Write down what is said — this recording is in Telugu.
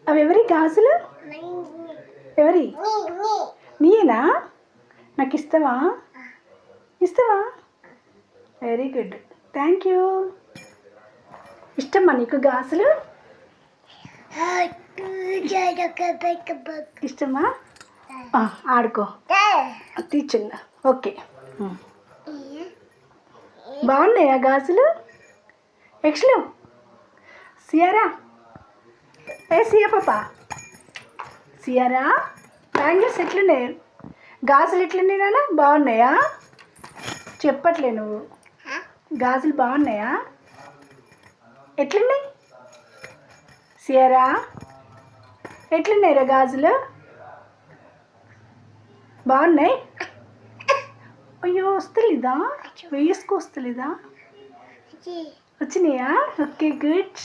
అవి ఎవరి గాజులు? ఎవరి? నీయేనా? నాకు ఇస్తావా? ఇస్తావా? Very good, thank you. ఇష్టమా నీకు గాజులు? ఇష్టమా? ఆడుకో తీర్చున్నా. ఓకే, బాగున్నాయా గాజులు? ఎక్స్లు సియారా, సియా పాపా, సియారా బ్యాంగిల్స్ ఎట్లున్నాయి? గాజులు ఎట్లున్నాయి నాన్న? బాగున్నాయా? చెప్పట్లే నువ్వు. గాజులు బాగున్నాయా? ఎట్లున్నాయి సియారా? ఎట్లున్నాయిరా గాజులు? బాగున్నాయి. అయ్యో వస్తలేదా? వేసుకో వస్తలేదా? వచ్చినాయా? Okay good.